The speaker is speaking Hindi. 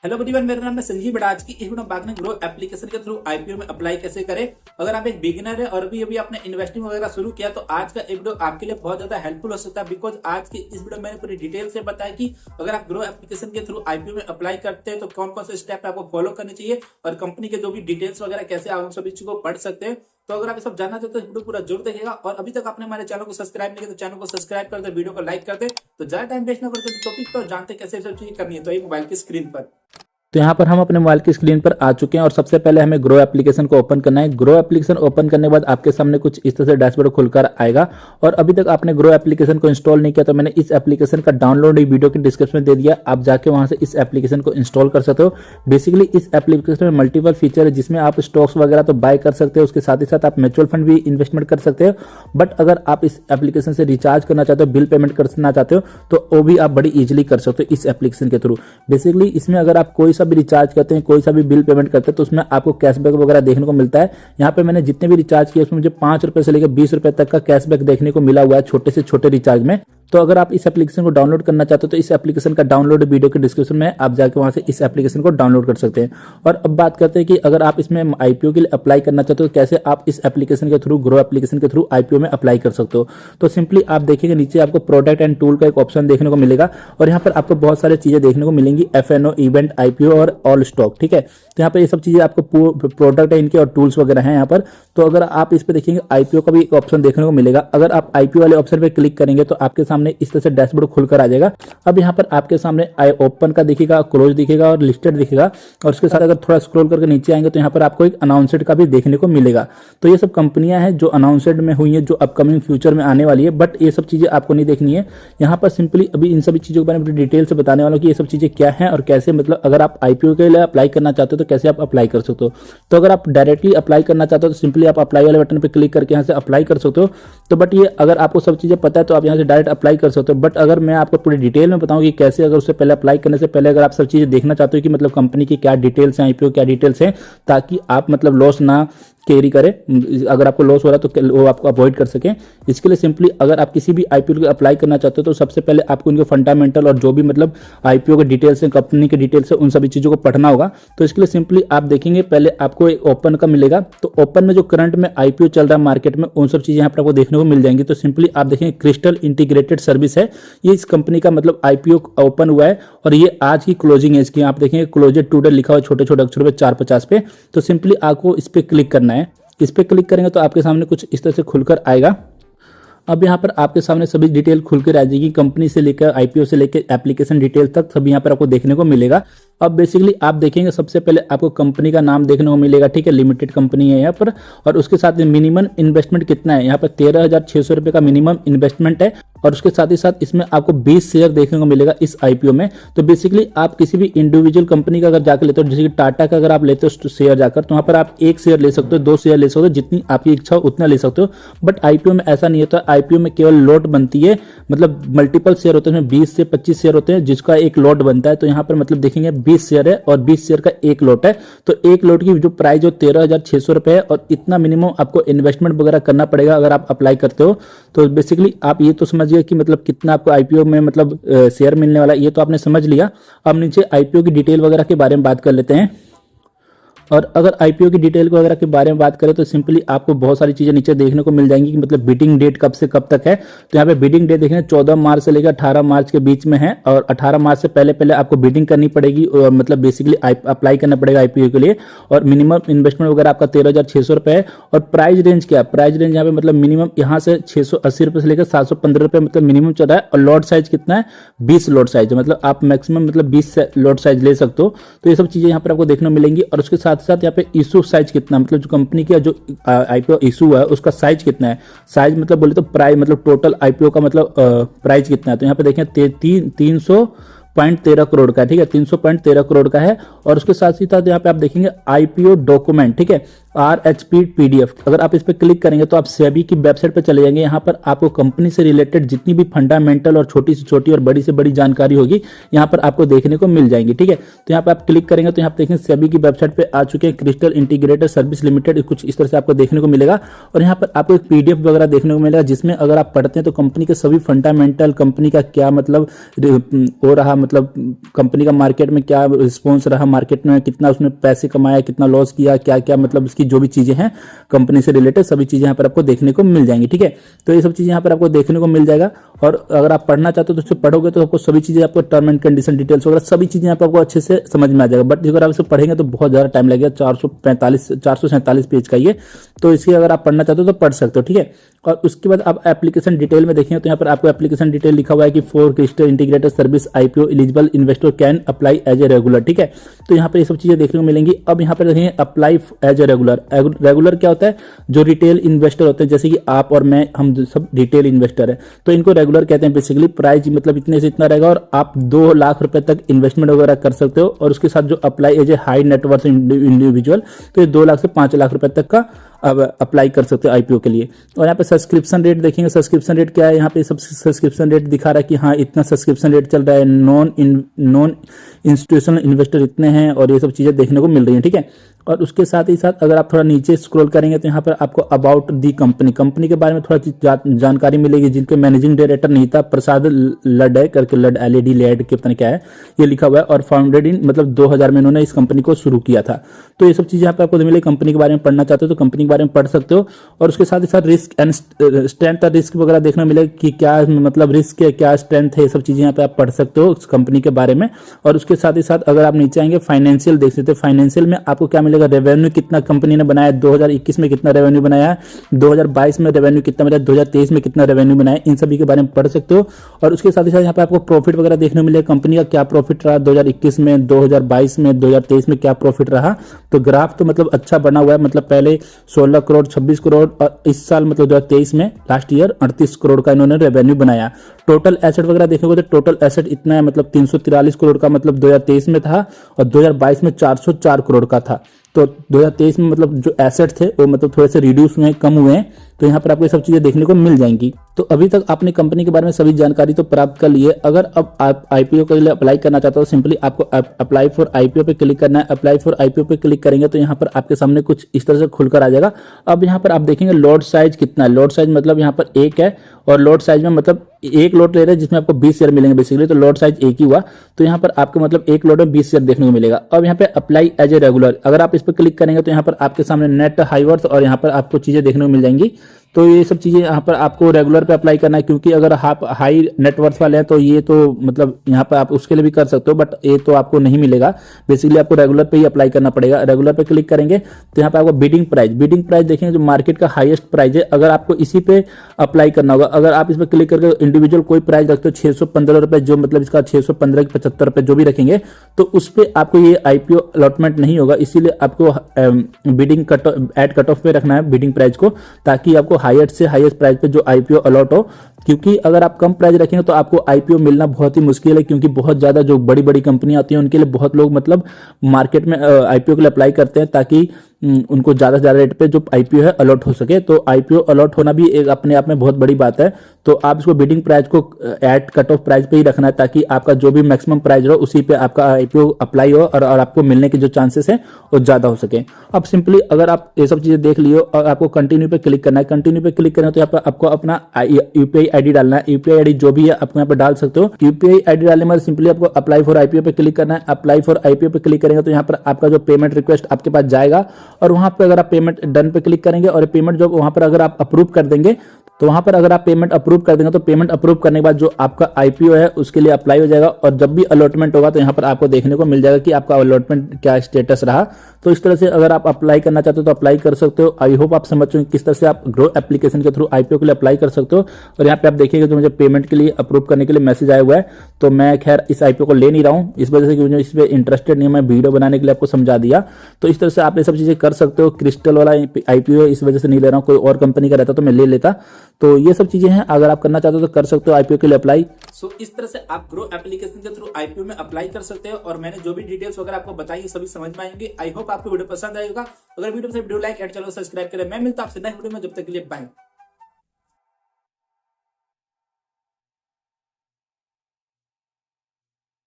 हेलो एवरीवन, मेरा नाम है संजीव बड़ा। आज की इस वीडियो में बात करेंगे ग्रो एप्लीकेशन के थ्रू आईपीओ में अप्लाई कैसे करें। अगर आप एक बिगिनर है और अभी आपने इन्वेस्टिंग वगैरह शुरू किया तो आज का वीडियो आपके लिए बहुत ज्यादा हेल्पफुल हो सकता है। बिकॉज आज की इस वीडियो में मैंने पूरी डिटेल से बताया कि अगर आप ग्रो एप्लीकेशन के थ्रू आईपीओ में अप्लाई करते हैं तो कौन कौन से स्टेप आपको फॉलो करने चाहिए और कंपनी के जो भी डिटेल्स वगैरह कैसे आप सभी चीजों को पढ़ सकते हैं। तो अगर आप ये सब जानना चाहते हो तो वीडियो पूरा जरूर देखिएगा। और अभी तक आपने हमारे चैनल को सब्सक्राइब नहीं किया तो चैनल को सब्सक्राइब कर दे, वीडियो को लाइक कर दे। तो ज्यादा टाइम वेस्ट ना करते टॉपिक पर जानते कैसे सब चीजें करनी है। तो ये मोबाइल की स्क्रीन पर तो यहाँ पर हम अपने मोबाइल की स्क्रीन पर आ चुके हैं और सबसे पहले हमें ग्रो एप्लीकेशन को ओपन करना है। ग्रो एप्लीकेशन ओपन करने के बाद आपके सामने कुछ इस तरह से डैशबोर्ड खुलकर आएगा। और अभी तक आपने ग्रो एप्लीकेशन को इंस्टॉल नहीं किया तो मैंने इस एप्लीकेशन का डाउनलोड वीडियो के डिस्क्रिप्शन में दे दिया, आप जाके वहां से इस एप्लीकेशन को इंस्टॉल कर सकते हो। बेसिकली इस एप्लीकेशन में मल्टीपल फीचर है जिसमें आप स्टॉक्स वगैरह तो बाय कर सकते हो, उसके साथ ही साथ आप म्यूचुअल फंड भी इन्वेस्टमेंट कर सकते हो। बट अगर आप इस एप्लीकेशन से रिचार्ज करना चाहते हो, बिल पेमेंट करना चाहते हो तो वो भी आप बड़ी इजिली कर सकते हो इस एप्लीकेशन के थ्रू। बेसिकली इसमें अगर आप कोई सा भी रिचार्ज करते हैं, कोई सा भी बिल पेमेंट करते हैं तो उसमें आपको कैशबैक वगैरह देखने को मिलता है। यहाँ पे मैंने जितने भी रिचार्ज किए उसमें मुझे 5 रुपए से लेकर 20 रुपए तक का कैशबैक देखने को मिला हुआ है छोटे से छोटे रिचार्ज में। तो अगर आप इस एप्लीकेशन को डाउनलोड करना चाहते हो तो इस एप्लीकेशन का डाउनलोड वीडियो के डिस्क्रिप्शन में आप जाकर वहां से इस एप्लीकेशन को डाउनलोड कर सकते हैं। और अब बात करते हैं कि अगर आप इसमें आईपीओ के लिए अप्लाई करना चाहते हो तो कैसे आप इस एप्लीकेशन के थ्रू, ग्रो एप्लीकेशन के थ्रू आईपीओ में अप्लाई कर सकते हो। तो सिंपली आप देखेंगे नीचे आपको प्रोडक्ट एंड टूल का एक ऑप्शन देखने को मिलेगा और यहाँ पर आपको बहुत सारी चीजें देखने को मिलेंगी, एफएनओ, इवेंट, आईपीओ और ऑल स्टॉक। ठीक है, तो यहाँ पर ये सब चीजें आपको प्रोडक्ट है इनके और टूल्स वगैरह हैं यहाँ पर। तो अगर आप इस पे देखेंगे आईपीओ का भी एक ऑप्शन देखने को मिलेगा। अगर आप आईपीओ वाले ऑप्शन पे क्लिक करेंगे तो आपके सामने इस तरह से डैशबोर्ड खुलकर आ जाएगा। अब यहाँ पर आपके सामने आई ओपन का दिखेगा, क्लोज दिखेगा और लिस्टेड दिखेगा। और उसके साथ अगर थोड़ा स्क्रॉल करके नीचे आएंगे तो यहाँ पर आपको एक अनाउंसड का भी देखने को मिलेगा। तो ये सब कंपनियां हैं जो अनाउंसड में हुई है, जो अपकमिंग फ्यूचर में आने वाली है। बट ये सब चीजें आपको नहीं देखनी है। यहाँ पर सिंपली अभी इन सभी चीजों के बारे में डिटेल से बताने वाला हूँ कि ये सब चीजें क्या है और कैसे, मतलब अगर आप आईपीओ के लिए अप्लाई करना चाहते हो तो कैसे आप अप्लाई कर सकते हो। तो अगर आप डायरेक्टली अप्लाई करना चाहते हो तो सिंपली आप अप्लाई वाले बटन पर क्लिक करके यहाँ से अप्लाई कर सकते हो। तो बट ये अगर आपको सब चीजें पता है तो आप यहाँ से डायरेक्ट अप्लाई कर सकते हो। बट अगर मैं आपको पूरी डिटेल में बताऊं कि कैसे, अगर उससे पहले अप्लाई करने से पहले अगर आप सब चीजें देखना चाहते हो कि मतलब कंपनी की क्या डिटेल्स हैं, आईपीओ क्या डिटेल्स हैं, ताकि आप मतलब लॉस ना कैरी करें, अगर आपको लॉस हो रहा है तो वो आपको अवॉइड कर सकें। इसके लिए सिंपली अगर आप किसी भी आईपीओ को अप्लाई करना चाहते हो तो सबसे पहले आपको उनके फंडामेंटल और जो भी मतलब आईपीओ के डिटेल्स हैं, कंपनी के डिटेल्स हैं, उन सभी चीजों को पढ़ना होगा। तो इसके लिए सिंपली आप देखेंगे पहले आपको एक ओपन का मिलेगा। तो ओपन में जो करंट में आईपीओ चल रहा है मार्केट में, उन सब चीजें यहाँ पर आपको देखने को मिल जाएंगी। तो सिंपली आप देखेंगे क्रिस्टल इंटीग्रेटेड सर्विस है, ये इस कंपनी का मतलब आईपीओ ओपन हुआ है और ये आज की क्लोजिंग है इसकी। आप देखेंगे क्लोजेड टुडे लिखा हुआ छोटे छोटे अक्षरों पे 450 पे। तो सिंपली आपको इस पे क्लिक करना है। इस पे क्लिक करेंगे तो आपके सामने कुछ इस तरह से खुलकर आएगा। अब यहाँ पर आपके सामने सभी डिटेल खुलकर आ जाएगी, कंपनी से लेकर आईपीओ से लेकर एप्लीकेशन डिटेल तक सभी यहाँ पर आपको देखने को मिलेगा। अब बेसिकली आप देखेंगे सबसे पहले आपको कंपनी का नाम देखने को मिलेगा। ठीक है, लिमिटेड कंपनी है यहाँ पर। और उसके साथ मिनिमम इन्वेस्टमेंट कितना है, यहाँ पर 13,600 रुपये का मिनिमम इन्वेस्टमेंट है। और उसके साथ ही साथ इसमें आपको 20 शेयर देखने को मिलेगा इस आईपीओ में। तो बेसिकली आप किसी भी इंडिविजुअल कंपनी का अगर जाकर लेते हो, जैसे कि टाटा का अगर आप लेते हो शेयर जाकर, तो वहाँ पर आप 1 शेयर ले सकते हो, 2 शेयर ले सकते हो, जितनी आपकी इच्छा हो उतना ले सकते हो। बट आईपीओ में ऐसा नहीं होता। आईपीओ में केवल लॉट बनती है, मतलब मल्टीपल शेयर होते हैं, 20 से 25 शेयर होते हैं जिसका एक लॉट बनता है। तो यहाँ पर मतलब देखेंगे 20 शेयर है और 20 शेयर का एक लॉट है। तो एक लॉट की जो प्राइस जो 13,600 रुपए है और इतना मिनिमम आपको इन्वेस्टमेंट वगैरह करना पड़ेगा अगर आप अप्लाई करते हो। तो बेसिकली आप ये तो समझिए कि मतलब कितना आपको आईपीओ में मतलब शेयर मिलने वाला है, ये तो आपने समझ लिया। अब नीचे आईपीओ की डिटेल वगैरह के बारे में बात कर लेते हैं। और अगर आईपीओ की डिटेल वगैरह के बारे में बात करें तो सिंपली आपको बहुत सारी चीजें नीचे देखने को मिल जाएंगी कि मतलब बिडिंग डेट कब से कब तक है। तो यहाँ पे बिडिंग डेट देखेंगे 14 मार्च से लेकर 18 मार्च के बीच में है। और 18 मार्च से पहले पहले आपको बिडिंग करनी पड़ेगी और मतलब बेसिकली अप्लाई करना पड़ेगा आईपीओ के लिए। और मिनिमम इन्वेस्टमेंट वगैरह आपका 13,600 रुपए है। और प्राइस रेंज क्या है, प्राइस रेंज यहाँ पे मतलब मिनिमम यहाँ से 680 रुपए से लेकर 715 रुपए मतलब मिनिमम चल रहा है। और लॉट साइज कितना है, 20 लॉट साइज, मतलब आप मैक्सिमम मतलब 20 लॉट साइज ले सकते हो। तो ये सब चीजें यहाँ पर आपको देखने को मिलेंगी। और उसके साथ साथ यहाँ पे इशू साइज कितना, मतलब जो कंपनी का जो आईपीओ इशू है उसका साइज कितना है। साइज मतलब बोले तो प्राइस मतलब टोटल आईपीओ का मतलब प्राइस कितना है। तो यहाँ पे देखें 300.13 करोड़ का है। ठीक है, 300.13 करोड़ का है। और उसके साथ ही साथ यहाँ पे आप देखेंगे आईपीओ डॉक्यूमेंट। ठीक है, RHP PDF। अगर आप इस पर क्लिक करेंगे तो आप सेबी की वेबसाइट पर चले जाएंगे। यहाँ पर आपको कंपनी से रिलेटेड जितनी भी फंडामेंटल और छोटी से छोटी और बड़ी से बड़ी जानकारी होगी यहाँ पर आपको देखने को मिल जाएंगी। ठीक है, तो यहाँ पर आप क्लिक करेंगे तो यहाँ पर देखेंगे सेबी की वेबसाइट पे आ चुके हैं। क्रिस्टल इंटीग्रेटेड सर्विस लिमिटेड, कुछ इस तरह से आपको देखने को मिलेगा। और यहाँ पर आपको एक PDF वगैरह देखने को मिलेगा, जिसमें अगर आप पढ़ते हैं तो कंपनी के सभी फंडामेंटल, कंपनी का क्या मतलब हो रहा, मतलब कंपनी का मार्केट में क्या रिस्पॉन्स रहा, मार्केट में कितना उसने पैसे कमाया, कितना लॉस किया, क्या क्या मतलब उसकी जो भी चीजें हैं कंपनी से रिलेटेड सभी चीजें यहाँ पर आपको देखने को मिल जाएंगी। ठीक है, तो ये सब चीजें यहाँ पर आपको देखने को मिल जाएगा। और अगर आप पढ़ना चाहते हो तो उससे पढ़ोगे तो आपको सभी चीजें, आपको टर्म एंड कंडीशन डिटेल्स वगैरह सभी चीजें यहाँ पर आपको अच्छे से समझ में आ जाएगा। बट अगर आप इसे पढ़ेंगे तो बहुत ज्यादा टाइम लगेगा, 447 पेज का ये, तो इसकी अगर आप पढ़ना चाहते हो तो पढ़ सकते हो। ठीक है, और उसके बाद आप एप्लीकेशन डिटेल में देखेंगे तो यहाँ पर आपको एप्लीकेशन डिटेल लिखा हुआ है कि for Crystal Integrated Service IPO eligible investor can apply as a regular. ठीक है, तो यहाँ पर ये सब चीजें देखने को मिलेंगी। अब यहाँ पर देखेंगे apply as a regular. Regular क्या होता है? जो रिटेल इन्वेस्टर होते हैं, जैसे कि आप और मैं, हम सब रिटेल इन्वेस्टर है, तो इनको रेगुलर कहते हैं। बेसिकली प्राइस मतलब इतने से इतना रहेगा और आप 2 लाख रुपए तक इन्वेस्टमेंट वगैरह कर सकते हो। और उसके साथ जो apply as a high net worth individual, तो ये 2 लाख से 5 लाख रुपए तक का अब अप्लाई कर सकते हो IPO के लिए। और यहाँ पे सब्सक्रिप्शन रेट देखेंगे, सब्सक्रिप्शन रेट क्या है, यहाँ पे सब सब्सक्रिप्शन रेट दिखा रहा है कि हाँ इतना सब्सक्रिप्शन रेट चल रहा है, नॉन इंस्टीट्यूशनल इन्वेस्टर इतने हैं, और ये सब चीजें देखने को मिल रही हैं। ठीक है, और उसके साथ ही साथ अगर आप थोड़ा नीचे स्क्रॉल करेंगे तो यहाँ पर आपको अबाउट दी कंपनी के बारे में थोड़ा जानकारी मिलेगी, जिनके मैनेजिंग डायरेक्टर नीता प्रसाद लड करके, लड LED लेड के पता नहीं क्या है, ये लिखा हुआ है। और फाउंडेड इन मतलब 2000 में इन्होंने इस कंपनी को शुरू किया था। तो ये सब चीजें यहाँ पे आपको मिलेगी। कंपनी के बारे में पढ़ना चाहते हो तो कंपनी के बारे में पढ़ सकते हो। और उसके साथ ही साथ रिस्क एंड स्ट्रेंथ और रिस्क वगैरह देखने को मिलेगा कि क्या मतलब रिस्क है, क्या स्ट्रेंथ है, ये सब चीजें यहाँ पे आप पढ़ सकते हो उस कंपनी के बारे में। और उसके साथ ही साथ अगर आप नीचे आएंगे फाइनेंशियल देख सकते हो। फाइनेंशियल में आपको क्या मिलेगा, रेवेन्यू कितना कंपनी ने बनाया, 2021 में कितना रेवेन्यू बनाया, 2022 में रेवेन्यू कितना बनाया, 2023 में कितना रेवेन्यू बनाया, इन सभी के बारे में पढ़ सकते हो। और उसके साथ ही साथ यहाँ पे आपको प्रॉफिट वगैरह देखने को मिलेगा, कंपनी का क्या प्रॉफिट रहा 2021 में, 2022 में, 2023 में क्या प्रॉफिट रहा। तो ग्राफ तो मतलब अच्छा बना हुआ है, मतलब पहले 16 करोड़, 26 करोड़, और इस साल मतलब 2023 में लास्ट ईयर 38 करोड़ का इन्होंने रेवेन्यू बनाया। टोटल एसेट वगैरह देखोगे तो टोटल एसेट इतना है, मतलब 343 करोड़ का मतलब 2023 में था, और 2022 में 404 करोड़ का था। तो 2023 में मतलब जो एसेट थे वो मतलब थोड़े से रिड्यूस हुए हैं, कम हुए हैं। तो यहाँ पर आपको ये सब चीजें देखने को मिल जाएंगी। तो अभी तक आपने कंपनी के बारे में सभी जानकारी तो प्राप्त कर ली है। अगर अब आप IPO के लिए अप्लाई करना चाहते हो, सिंपली आपको अप्लाई फॉर IPO पे क्लिक करना है। अप्लाई फॉर IPO पे क्लिक करेंगे तो यहाँ पर आपके सामने कुछ इस तरह से खुलकर आ जाएगा। अब यहाँ पर आप देखेंगे लॉट साइज कितना है। लॉट साइज मतलब यहाँ पर 1 है, और लॉट साइज में मतलब 1 लॉट ले रहे हैं जिसमें आपको 20 शेयर मिलेंगे बेसिकली, तो लॉट साइज 1 ही हुआ। तो यहाँ पर आपको मतलब 1 लॉट में 20 शेयर देखने को मिलेगा। अब यहाँ पे अप्लाई एज ए रेगुलर, अगर आप इस पर क्लिक करेंगे तो यहाँ पर आपके सामने नेट हाईवर्थ और यहाँ पर आपको चीजें देखने को मिल जाएंगी। तो ये सब चीजें यहाँ पर आपको रेगुलर पे अप्लाई करना है, क्योंकि अगर आप हाई नेटवर्थ वाले हैं तो ये तो मतलब यहाँ पर आप उसके लिए भी कर सकते हो, बट ये तो आपको नहीं मिलेगा। बेसिकली आपको रेगुलर पे ही अप्लाई करना पड़ेगा। रेगुलर पे क्लिक करेंगे तो यहाँ पे आपको बिडिंग प्राइस देखेंगे जो मार्केट का हाईएस्ट प्राइस है, अगर आपको इसी पे अप्लाई करना होगा। अगर आप इस पर क्लिक करके इंडिविजुअल कोई प्राइस रखते हो 615 रुपए, जो मतलब इसका 615 की 75 रुपए जो भी रखेंगे, तो उस पर आपको ये IPO अलॉटमेंट नहीं होगा। इसीलिए आपको बिडिंग एट कट ऑफ पे रखना है बिडिंग प्राइस को, ताकि आपको हाईएस्ट से हाईएस्ट प्राइस पे जो IPO अलॉट हो। क्योंकि अगर आप कम प्राइस रखेंगे तो आपको IPO मिलना बहुत ही मुश्किल है, क्योंकि बहुत ज्यादा जो बड़ी बड़ी कंपनियां आती हैं उनके लिए बहुत लोग मतलब मार्केट में IPO के लिए अप्लाई करते हैं, ताकि उनको ज्यादा से ज्यादा रेट पे जो IPO है अलॉट हो सके। तो IPO अलॉट होना भी एक अपने आप में बहुत बड़ी बात है। तो आप इसको बिडिंग प्राइस को एट कट ऑफ प्राइस पे ही रखना है, ताकि आपका जो भी मैक्सिमम प्राइस हो उसी पे आपका IPO अप्लाई हो और आपको मिलने के जो चांसेस है वो ज्यादा हो सके। अब सिंपली अगर आप ये सब चीजें देख लियो और आपको कंटिन्यू पे क्लिक करना है, कंटिन्यू पे क्लिक करना है तो यहाँ पर आपको अपना UPI ID डालना है। UPI ID जो भी है आप यहाँ पे डाल सकते हो। UPI ID डालने में सिंपली आपको अप्लाई फॉर IPO पे क्लिक करना है। अप्लाई फॉर IPO पे क्लिक करेंगे तो यहाँ पर आपका जो पेमेंट रिक्वेस्ट आपके पास जाएगा, और वहां पे अगर आप पेमेंट डन पे क्लिक करेंगे और पेमेंट जो वहां पर अगर आप अप्रूव कर देंगे, तो वहां पर अगर आप पेमेंट अप्रूव कर देंगे तो पेमेंट अप्रूव करने के बाद जो आपका IPO है उसके लिए अप्लाई हो जाएगा। और जब भी अलॉटमेंट होगा तो यहाँ पर आपको देखने को मिल जाएगा कि आपका अलॉटमेंट क्या स्टेटस रहा। तो इस तरह से अगर आप अप्लाई करना चाहते हो तो अप्लाई कर सकते हो। आई होप आप समझ चुके किस तरह से आप ग्रो एप्लीकेशन के थ्रू IPO के लिए अप्लाई कर सकते हो। और यहाँ पे आप देखिएगा जो मुझे पेमेंट के लिए अप्रूव करने के लिए मैसेज आया हुआ है, तो मैं खैर इस आईपीओ को ले नहीं रहा हूँ इस वजह से कि मुझे इस पर इंटरेस्टेड नहीं है। मैं वीडियो बनाने के लिए आपको समझा दिया, तो इस तरह से आप ये सब चीजें कर सकते हो। क्रिस्टल वाला आईपीओ इस वजह से नहीं ले रहा हूँ, कोई और कंपनी का रहता तो मैं ले लेता। तो ये सब चीजें हैं, अगर आप करना चाहते हो तो कर सकते हो आईपीओ के लिए अप्लाई। सो इस तरह से आप ग्रो एप्लीकेशन के थ्रू आईपीओ में अप्लाई कर सकते हो, और मैंने जो भी डिटेल्स वगैरह आपको बताई सभी समझ में आएंगे। आई होप आपको वीडियो पसंद आएगा। अगर वीडियो से video like and channel subscribe करें। मैं मिलता हूं आपसे नेक्स्ट वीडियो में, जब तक के लिए बाय।